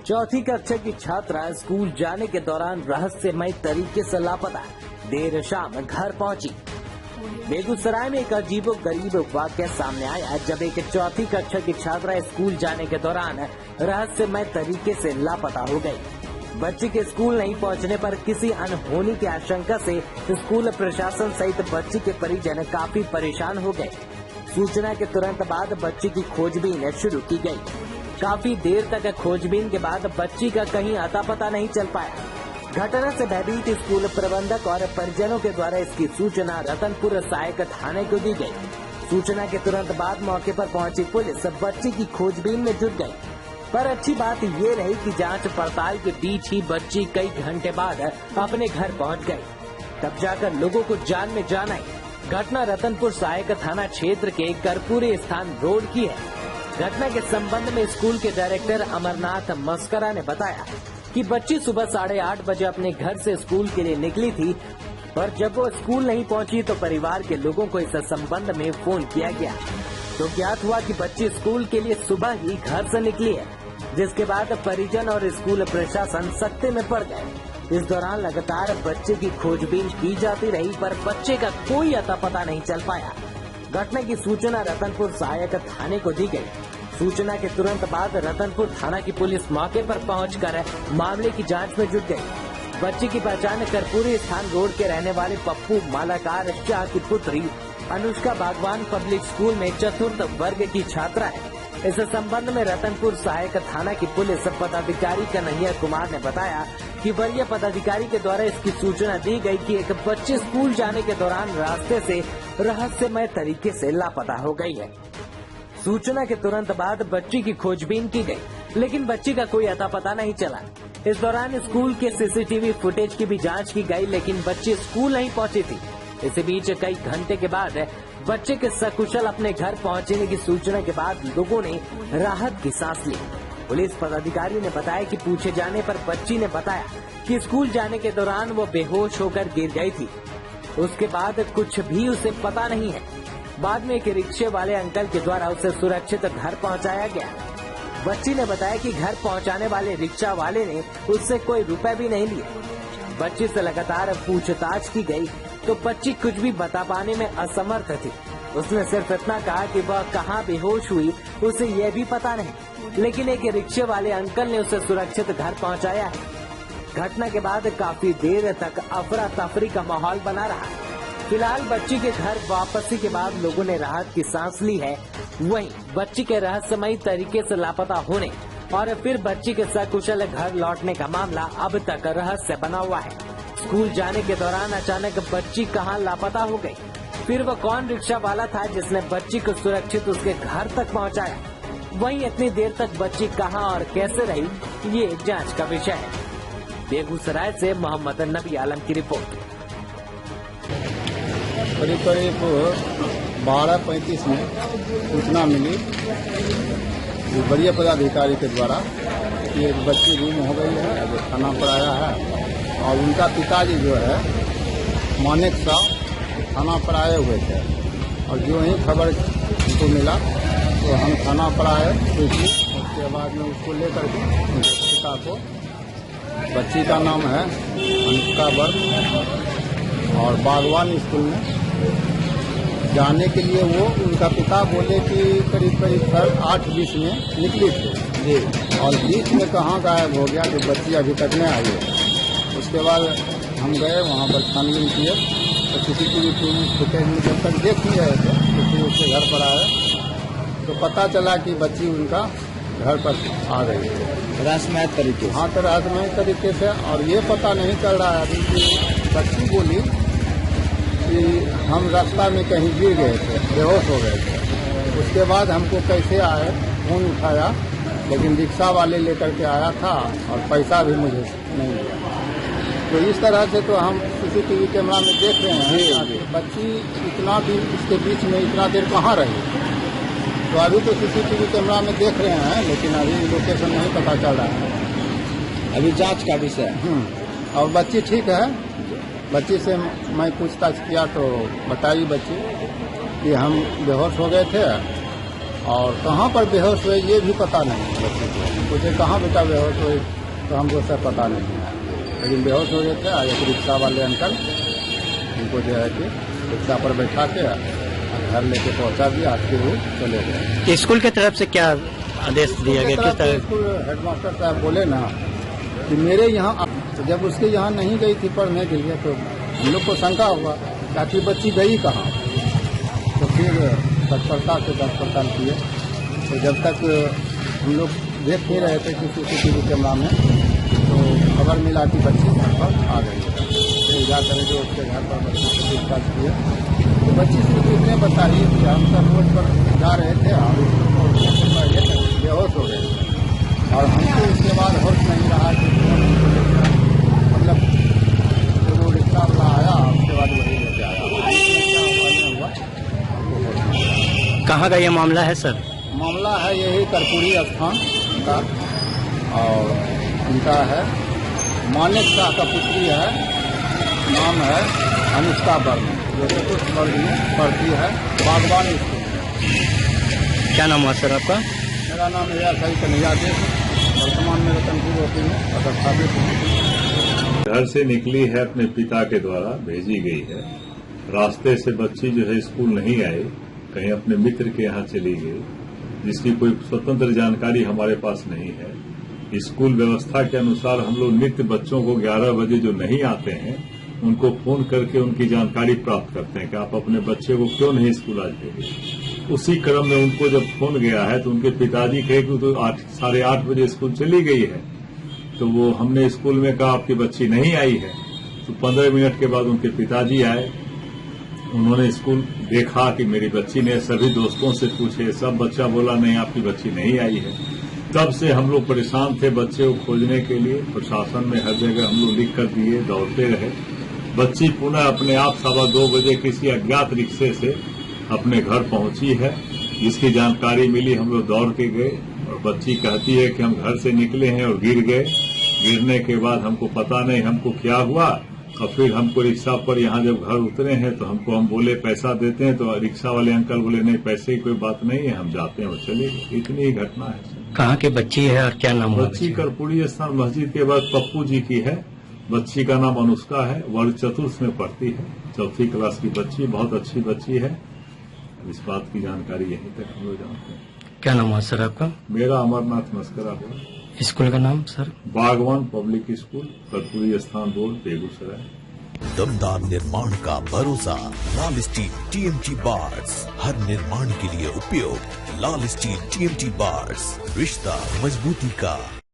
चौथी कक्षा की छात्रा स्कूल जाने के दौरान रहस्यमय तरीके से लापता, देर शाम घर पहुंची। बेगूसराय में एक अजीबोगरीब वाकया सामने आया जब एक चौथी कक्षा की छात्रा स्कूल जाने के दौरान रहस्यमय तरीके से लापता हो गई। बच्चे के स्कूल नहीं पहुंचने पर किसी अनहोनी की आशंका से स्कूल प्रशासन सहित बच्ची के परिजन काफी परेशान हो गए। सूचना के तुरंत बाद बच्ची की खोजबीन शुरू की गई। काफी देर तक खोजबीन के बाद बच्ची का कहीं अता पता नहीं चल पाया। घटना से भयभीत स्कूल प्रबंधक और परिजनों के द्वारा इसकी सूचना रतनपुर सहायक थाने को दी गई। सूचना के तुरंत बाद मौके पर पहुंची पुलिस बच्ची की खोजबीन में जुट गई। पर अच्छी बात ये रही कि जांच पड़ताल के बीच ही बच्ची कई घंटे बाद अपने घर पहुंच गई। तब जाकर लोगों को जान में जान आई। घटना रतनपुर सहायक थाना क्षेत्र के कर्पूरी स्थान रोड की है। घटना के संबंध में स्कूल के डायरेक्टर अमरनाथ मस्करा ने बताया कि बच्ची सुबह 8:30 बजे अपने घर से स्कूल के लिए निकली थी, पर जब वो स्कूल नहीं पहुंची तो परिवार के लोगों को इस संबंध में फोन किया गया तो ज्ञात हुआ कि बच्ची स्कूल के लिए सुबह ही घर से निकली है, जिसके बाद परिजन और स्कूल प्रशासन सख्ते में पड़ गए। इस दौरान लगातार बच्चे की खोजबीन की जाती रही, पर बच्चे का कोई अता पता नहीं चल पाया। घटना की सूचना रतनपुर सहायक थाने को दी गई। सूचना के तुरंत बाद रतनपुर थाना की पुलिस मौके पर पहुंचकर मामले की जांच में जुट गई। बच्ची की पहचान कर्पूरी स्थान रोड के रहने वाले पप्पू मालाकार शाह की पुत्री अनुष्का बागवान पब्लिक स्कूल में चतुर्थ वर्ग की छात्रा है। इस संबंध में रतनपुर सहायक थाना की पुलिस पदाधिकारी कन्हैया कुमार ने बताया कि वरीय पदाधिकारी के द्वारा इसकी सूचना दी गई कि एक बच्ची स्कूल जाने के दौरान रास्ते से रहस्यमय तरीके से लापता हो गई है। सूचना के तुरंत बाद बच्ची की खोजबीन की गई, लेकिन बच्ची का कोई अता पता नहीं चला। इस दौरान स्कूल के सीसीटीवी फुटेज की भी जांच की गई, लेकिन बच्ची स्कूल नहीं पहुंची थी। इसी बीच कई घंटे के बाद बच्चे के सकुशल अपने घर पहुंचने की सूचना के बाद लोगों ने राहत की सांस ली। पुलिस पदाधिकारी ने बताया कि पूछे जाने पर बच्ची ने बताया कि स्कूल जाने के दौरान वो बेहोश होकर गिर गई थी। उसके बाद कुछ भी उसे पता नहीं है। बाद में एक रिक्शे वाले अंकल के द्वारा उसे सुरक्षित घर पहुंचाया गया। बच्ची ने बताया कि घर पहुंचाने वाले रिक्शा वाले ने उससे कोई रुपए भी नहीं लिए। बच्ची से लगातार पूछताछ की गई तो बच्ची कुछ भी बता पाने में असमर्थ थी। उसने सिर्फ इतना कहा कि वह कहाँ बेहोश हुई उसे यह भी पता नहीं, लेकिन एक रिक्शे वाले अंकल ने उसे सुरक्षित घर पहुंचाया है। घटना के बाद काफी देर तक अफरा तफरी का माहौल बना रहा। फिलहाल बच्ची के घर वापसी के बाद लोगों ने राहत की सांस ली है। वहीं बच्ची के रहस्यमयी तरीके से लापता होने और फिर बच्ची के सकुशल घर लौटने का मामला अब तक रहस्य बना हुआ है। स्कूल जाने के दौरान अचानक बच्ची कहां लापता हो गई, फिर वो कौन रिक्शा वाला था जिसने बच्ची को सुरक्षित उसके घर तक पहुंचाया, वहीं इतनी देर तक बच्ची कहां और कैसे रही, ये जांच का विषय है। बेगूसराय से मोहम्मद नबी आलम की रिपोर्ट। करीब 12:35 में सूचना मिली वरीय पदाधिकारी के द्वारा कि एक बच्ची गुम हो गई है, जो थाना पर आया है। और उनका पिताजी जो है मानिक साहब थाना पर आए हुए थे, और जो ही खबर उनको मिला तो हम थाना पर आए। उसके बाद में उसको लेकर के उनके पिता को, बच्ची का नाम है अनुष्का वर्ग, और बागवान स्कूल में जाने के लिए वो उनका पिता बोले कि करीब 8:20 में निकली थी जी, और बीच में कहाँ गायब हो गया, जो बच्ची अभी तक नहीं आई है। उसके बाद हम गए वहाँ पर छानबीन किए तो सीसीटीवी फुटेज में जब तक देख ही रहे थे तो फिर उसके घर पर आए तो पता चला कि बच्ची उनका घर पर आ गई है रहस्यमय तरीके से। हाँ, तो रहस्यमय तरीके से। और ये पता नहीं चल रहा है अभी कि बच्ची बोली कि हम रास्ता में कहीं गिर गए थे, बेहोश हो गए थे। उसके बाद हमको कैसे आए, फोन उठाया, लेकिन रिक्शा वाले लेकर के आया था और पैसा भी मुझे नहीं दिया। तो इस तरह से तो हम सीसीटीवी कैमरा में देख रहे हैं बच्ची इतना भी इसके बीच में इतना देर कहाँ रही। तो अभी तो सीसीटीवी कैमरा में देख रहे हैं, लेकिन अभी लोकेशन नहीं पता चल रहा है। अभी जांच का विषय। और बच्ची ठीक है। बच्ची से मैं पूछताछ किया तो बताई बच्ची कि हम बेहोश हो गए थे और कहाँ पर बेहोश हुए ये भी पता नहीं है बच्चे को। पूछे कहाँ बेटा बेहोश हुए तो हमको सर पता नहीं है, लेकिन बेहोश हो गए थे। एक रिक्शा वाले अंकल उनको जो है कि रिक्शा पर बैठा के घर लेके पहुंचा दिया, फिर वो चले गए। स्कूल की तरफ से क्या आदेश दिया गया, किस तरह? स्कूल हेडमास्टर साहब बोले ना कि मेरे यहाँ, जब उसके यहाँ नहीं गई थी पढ़ने के लिए तो हम लोग को शंका हुआ ताकि बच्ची गई कहाँ। तो फिर तत्परता से जांच पड़ताल किए, तो जब तक हम लोग देख नहीं रहे थे कि CCTV कैमरा में, तो खबर मिला कि बच्ची घर पर आ गई है। फिर जा करके उसके घर पर बच्ची को पूछताछ किए तो बच्ची सिर्फ इतने बता रही थी हम सब रोड पर जा रहे थे और बेहोश हो गए और हमको उसके बाद होश नहीं रहा कि मतलब वो रिक्शा वाला आया, उसके बाद वही लेके आया। कहाँ का ये मामला है सर? मामला है यही कर्पूरी स्थान का, और उनका है मानिक शाह का पुत्री है, नाम है अनुष्का वर्मा, जो चतुर्थ वर्ग में पढ़ती है, बागवान स्कूल। क्या नाम हुआ सर आपका? मेरा नाम है सही कन्हैया देव, वर्तमान में रतनपुर ओपी में पदस्थापित हूँ। घर से निकली है, अपने पिता के द्वारा भेजी गई है। रास्ते से बच्ची जो है स्कूल नहीं आई, कहीं अपने मित्र के यहाँ चली गई, जिसकी कोई स्वतंत्र जानकारी हमारे पास नहीं है। स्कूल व्यवस्था के अनुसार हम लोग नित्य बच्चों को 11 बजे जो नहीं आते हैं उनको फोन करके उनकी जानकारी प्राप्त करते हैं कि आप अपने बच्चे को क्यों नहीं स्कूल आज भेजे। उसी क्रम में उनको जब फोन गया है तो उनके पिताजी कहे कि तो 8:30 बजे स्कूल चली गई है। तो वो हमने स्कूल में कहा आपकी बच्ची नहीं आई है, तो 15 मिनट के बाद उनके पिताजी आए। उन्होंने स्कूल देखा कि मेरी बच्ची ने, सभी दोस्तों से पूछे, सब बच्चा बोला नहीं आपकी बच्ची नहीं आई है। तब से हम लोग परेशान थे बच्चे को खोजने के लिए। प्रशासन में हर जगह हम लोग लिख कर दिए, दौड़ते रहे। बच्ची पुनः अपने आप 2:15 बजे किसी अज्ञात रिक्शे से अपने घर पहुंची है, जिसकी जानकारी मिली हम लोग दौड़ के गए और बच्ची कहती है कि हम घर से निकले हैं और गिर गए। गिरने के बाद हमको पता नहीं हमको क्या हुआ, और फिर हमको रिक्शा पर यहाँ जब घर उतरे हैं तो हम बोले पैसा देते हैं, तो रिक्शा वाले अंकल बोले नहीं पैसे की कोई बात नहीं है, हम जाते हैं और चले गए। इतनी ही घटना है। कहाँ की बच्ची है और क्या नाम? बच्ची कर्पूरी स्थान मस्जिद के बाद पप्पू जी की है। बच्ची का नाम अनुष्का है, वर्ग चतुर्थ में पढ़ती है, 4वीं क्लास की बच्ची, बहुत अच्छी बच्ची है। इस बात की जानकारी यहीं तक हम लोग जानते हैं। क्या नाम हुआ सर आपका? मेरा अमरनाथ मस्करा हुआ। स्कूल का नाम सर? बागवान पब्लिक स्कूल, कर्पूरी स्थान रोड, बेगूसराय। दमदार निर्माण का भरोसा लाल स्टील TMT बार्स, हर निर्माण के लिए उपयोग। लाल स्टील TMT बार्स, रिश्ता मजबूती का।